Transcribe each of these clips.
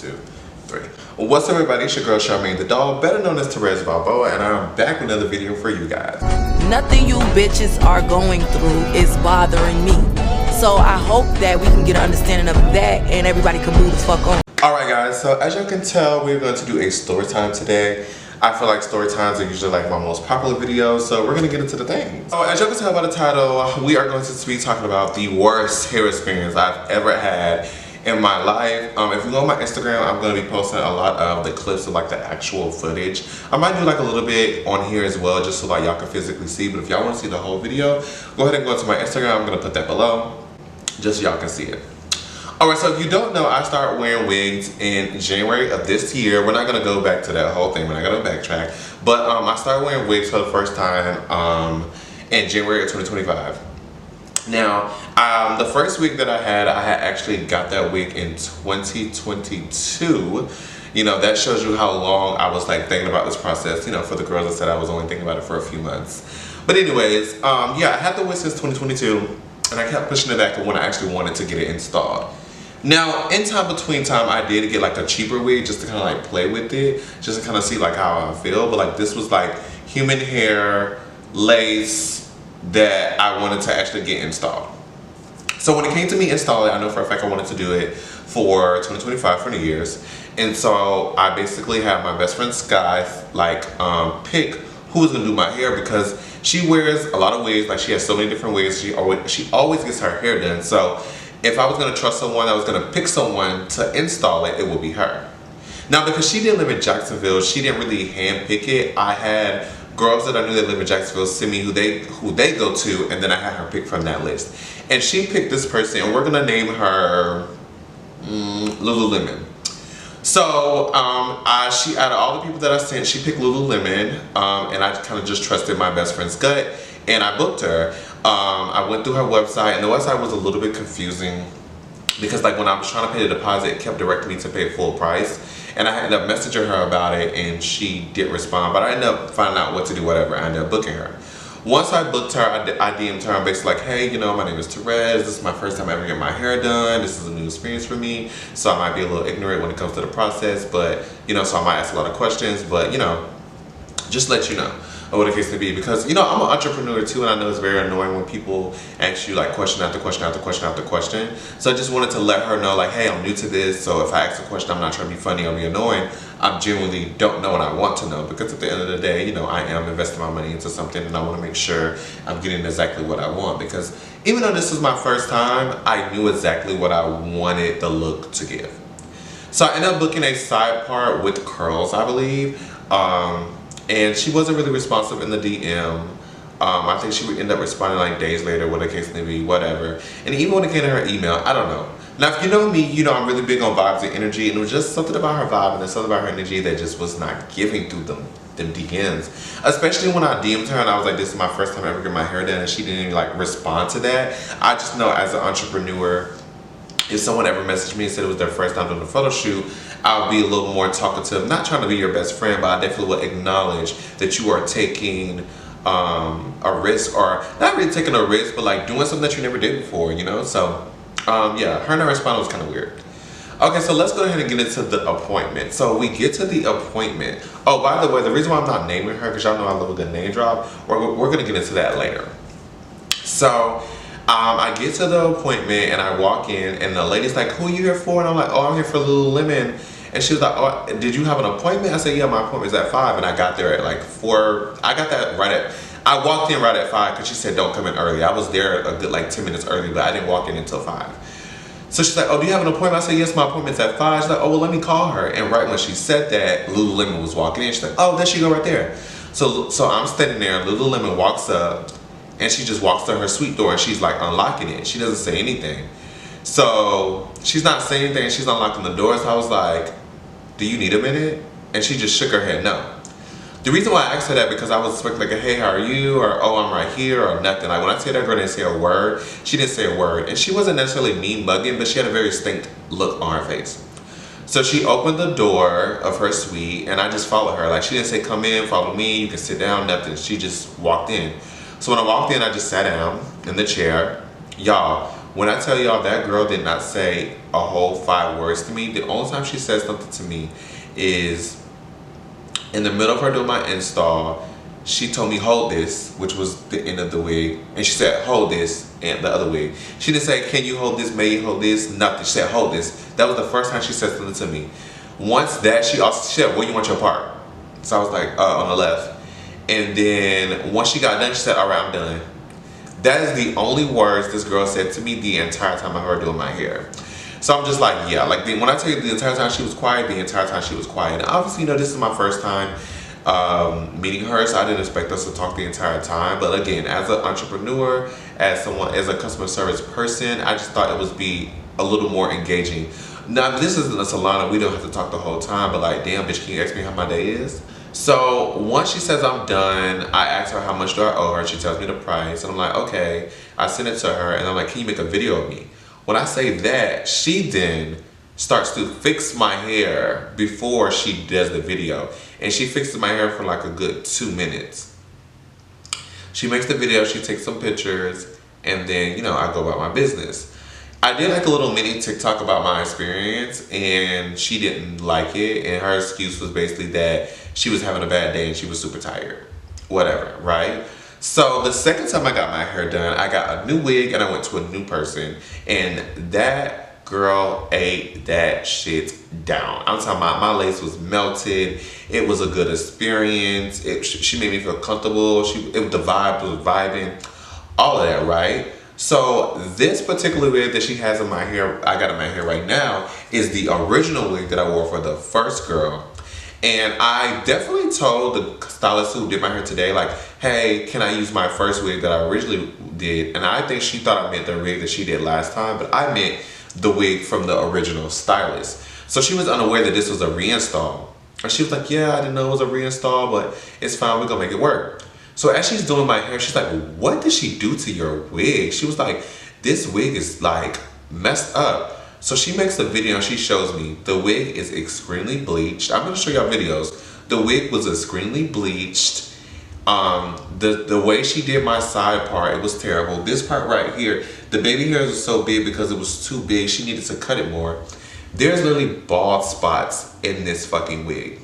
2, 3. What's up, everybody? It's your girl Charmaine the Doll, better known as Therese Balboa, and I'm back with another video for you guys. Nothing you bitches are going through is bothering me. So I hope that we can get an understanding of that and everybody can move the fuck on. Alright guys, so as you can tell, we're going to do a story time today. I feel like story times are usually like my most popular videos, so we're going to get into the things. So as you can tell by the title, we are going to be talking about the worst hair experience I've ever had in my life. If you go on my Instagram, I'm going to be posting a lot of the clips of like the actual footage. I might do like a little bit on here as well, just so like y'all can physically see, but if y'all want to see the whole video, go ahead and go to my Instagram. I'm going to put that below, just so y'all can see it. Alright, so if you don't know, I started wearing wigs in January of this year. We're not going to go back to that whole thing, we're not going to backtrack. But I started wearing wigs for the first time in January of 2025. Now, the first wig that I had actually got that wig in 2022. You know, that shows you how long I was like thinking about this process. You know, for the girls that said I was only thinking about it for a few months. But anyways, yeah, I had the wig since 2022. And I kept pushing it back to when I actually wanted to get it installed. Now, in between time, I did get like a cheaper wig just to kind of like play with it, just to kind of see like how I feel. But like this was like human hair, lace that I wanted to actually get installed. So when it came to me installing, I know for a fact I wanted to do it for 2025 for New Year's. And so I basically had my best friend Sky like pick who was gonna do my hair, because she wears a lot of wigs. Like she has so many different wigs. She always gets her hair done. So if I was gonna trust someone, I was gonna pick someone to install it, it would be her. Now, because she didn't live in Jacksonville, she didn't really hand pick it. I had girls that I knew that live in Jacksonville send me who they go to, and then I had her pick from that list. And she picked this person, and we're gonna name her Lululemon. So she, out of all the people that I sent, she picked Lululemon, and I kind of just trusted my best friend's gut, and I booked her. I went through her website, and the website was a little bit confusing because like when I was trying to pay the deposit, it kept directing me to pay full price, and I ended up messaging her about it, and she didn't respond. But I ended up finding out what to do, whatever. I ended up booking her. Once I booked her, I DM'd her. I'm basically like, hey, you know, my name is Therese. This is my first time ever getting my hair done. This is a new experience for me. So I might be a little ignorant when it comes to the process, but, you know, so I might ask a lot of questions, but, you know, just let you know what the case may be. Because, you know, I'm an entrepreneur too, and I know it's very annoying when people ask you like question after question after question after question. So I just wanted to let her know like, hey, I'm new to this. So if I ask a question, I'm not trying to be funny or be annoying. I genuinely don't know and I want to know, because at the end of the day, you know, I am investing my money into something, and I want to make sure I'm getting exactly what I want. Because even though this is my first time, I knew exactly what I wanted the look to give. So I ended up booking a side part with curls, I believe. And she wasn't really responsive in the DM. I think she would end up responding like days later, what the case may be, whatever. And even when it came to her email, I don't know. Now, if you know me, you know I'm really big on vibes and energy, and it was just something about her vibe and there's something about her energy that just was not giving through them DMs. Especially when I DM'd her and I was like, this is my first time ever getting my hair done, and she didn't even like respond to that. I just know as an entrepreneur, if someone ever messaged me and said it was their first time doing a photo shoot, I'll be a little more talkative. Not trying to be your best friend, but I definitely will acknowledge that you are taking a risk, or not really taking a risk, but like doing something that you never did before, you know? So, yeah, her not responding was kind of weird. Okay, so let's go ahead and get into the appointment. So we get to the appointment. Oh, by the way, the reason why I'm not naming her, because y'all know I love a good name drop, we're gonna get into that later. So, I get to the appointment and I walk in, and the lady's like, who are you here for? And I'm like, oh, I'm here for Lululemon. And she was like, oh, did you have an appointment? I said, yeah, my appointment's at 5, and I got there at like 4. I walked in right at 5 because she said don't come in early. I was there a good like 10 minutes early, but I didn't walk in until 5. So she's like, oh, do you have an appointment? I said, yes, my appointment's at 5. She's like, oh, well, let me call her. And right when she said that, Lululemon was walking in. She's like, oh, there she go right there. So I'm standing there, and Lululemon walks up, and she just walks to her suite door, and she's like unlocking it. She doesn't say anything. So she's not saying anything, she's unlocking the door. So I was like, do you need a minute? And she just shook her head no. The reason why I asked her that, because I was expecting like, hey, how are you? Or, oh, I'm right here, or nothing. Like when I say that girl didn't say a word, she didn't say a word. And she wasn't necessarily mean mugging, but she had a very distinct look on her face. So she opened the door of her suite, and I just followed her. Like she didn't say, come in, follow me, you can sit down, nothing. She just walked in. So when I walked in, I just sat down in the chair. Y'all, When I tell y'all, that girl did not say a whole 5 words to me. The only time she said something to me is in the middle of her doing my install. She told me, hold this, which was the end of the wig. And she said, hold this, and the other wig. She didn't say, can you hold this, may you hold this, nothing. She said, hold this. That was the first time she said something to me. Once that, she said, where you want your part? So I was like, on the left. And then once she got done, she said, all right, I'm done. That is the only words this girl said to me the entire time I heard her doing my hair. So I'm just like, yeah, like when I tell you the entire time she was quiet, the entire time she was quiet. And obviously, you know, this is my first time meeting her, so I didn't expect us to talk the entire time. But again, as an entrepreneur, as a customer service person, I just thought it would be a little more engaging. Now, this isn't a salon and we don't have to talk the whole time, but like, damn, bitch, can you ask me how my day is? So once she says I'm done, I ask her how much do I owe her. She tells me the price, and I'm like, okay. I send it to her, and I'm like, can you make a video of me? When I say that, she then starts to fix my hair before she does the video. And she fixes my hair for like a good 2 minutes. She makes the video, she takes some pictures, and then, you know, I go about my business. I did like a little mini TikTok about my experience, and she didn't like it, and her excuse was basically that she was having a bad day and she was super tired. Whatever, right? So the second time I got my hair done, I got a new wig and I went to a new person, and that girl ate that shit down. I'm talking about my lace was melted. It was a good experience. She made me feel comfortable. The vibe was vibing, all of that, right? So this particular wig that she has in my hair, I got in my hair right now, is the original wig that I wore for the first girl. And I definitely told the stylist who did my hair today, like, hey, can I use my first wig that I originally did? And I think she thought I meant the wig that she did last time, but I meant the wig from the original stylist. So she was unaware that this was a reinstall. And she was like, yeah, I didn't know it was a reinstall, but it's fine, we're gonna make it work. So as she's doing my hair, she's like, what did she do to your wig? She was like, this wig is like messed up. So she makes a video and she shows me the wig is extremely bleached. I'm gonna show y'all videos. The wig was extremely bleached. The way she did my side part, it was terrible. This part right here, the baby hairs were so big because it was too big. She needed to cut it more. There's literally bald spots in this fucking wig.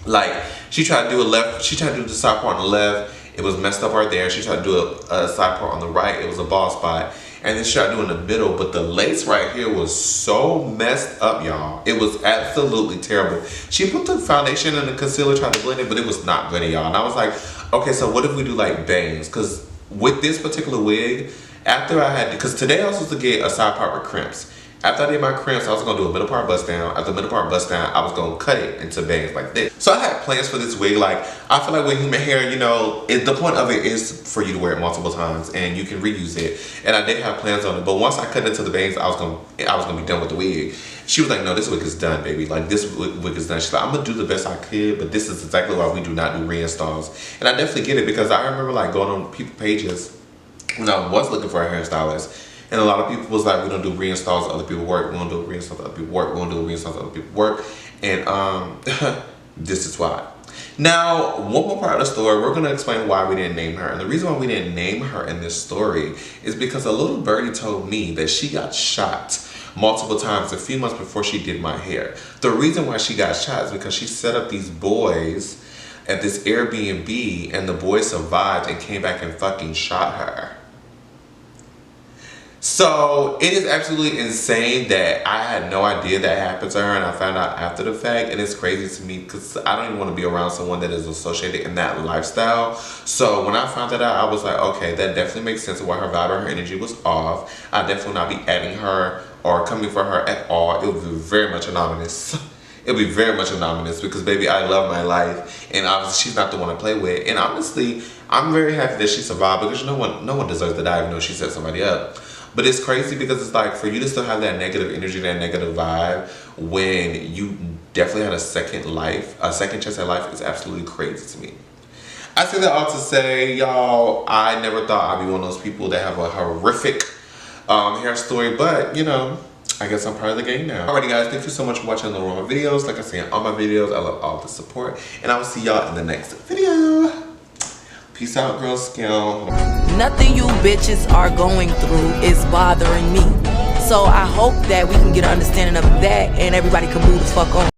Like, she tried to do the side part on the left. It was messed up right there. She tried to do a side part on the right. It was a bald spot. And then she tried to do in the middle. But the lace right here was so messed up, y'all. It was absolutely terrible. She put the foundation and the concealer, tried to blend it, but it was not good, y'all. And I was like, okay, so what if we do like bangs? Because with this particular wig, after I had, because today I was supposed to get a side part with crimps. After I did my crimps, I was gonna do a middle part bust down. After the middle part bust down, I was gonna cut it into bangs like this. So I had plans for this wig. Like, I feel like with human hair, you know, the point of it is for you to wear it multiple times and you can reuse it. And I did have plans on it, but once I cut it into the bangs, I was gonna be done with the wig. She was like, no, this wig is done, baby. Like, this wig is done. She's like, I'm gonna do the best I could, but this is exactly why we do not do reinstalls. And I definitely get it, because I remember like going on people pages when I was looking for a hairstylist. And a lot of people was like, we don't do reinstalls, other people work. We don't do reinstalls, other people work. We don't do reinstalls, other people work. And this is why. Now, one more part of the story, we're gonna explain why we didn't name her. And the reason why we didn't name her in this story is because a little birdie told me that she got shot multiple times a few months before she did my hair. The reason why she got shot is because she set up these boys at this Airbnb, and the boys survived and came back and fucking shot her. So it is absolutely insane that I had no idea that happened to her, and I found out after the fact. And it's crazy to me because I don't even want to be around someone that is associated in that lifestyle. So when I found that out, I was like, okay, that definitely makes sense of why her vibe or her energy was off. I definitely not be adding her or coming for her at all. It would be very much anonymous. It would be very much anonymous because, baby, I love my life, and obviously she's not the one to play with. And honestly, I'm very happy that she survived, because no one deserves to die even though she set somebody up. But it's crazy because it's like, for you to still have that negative energy, that negative vibe, when you definitely had a second chance at life, is absolutely crazy to me. I say that all to say, y'all, I never thought I'd be one of those people that have a horrific hair story, but you know, I guess I'm part of the game now. Alrighty guys, thank you so much for watching all my videos. Like I say in all my videos, I love all the support, and I will see y'all in the next video. Peace out, girl scale. Nothing you bitches are going through is bothering me. So I hope that we can get an understanding of that and everybody can move the fuck on.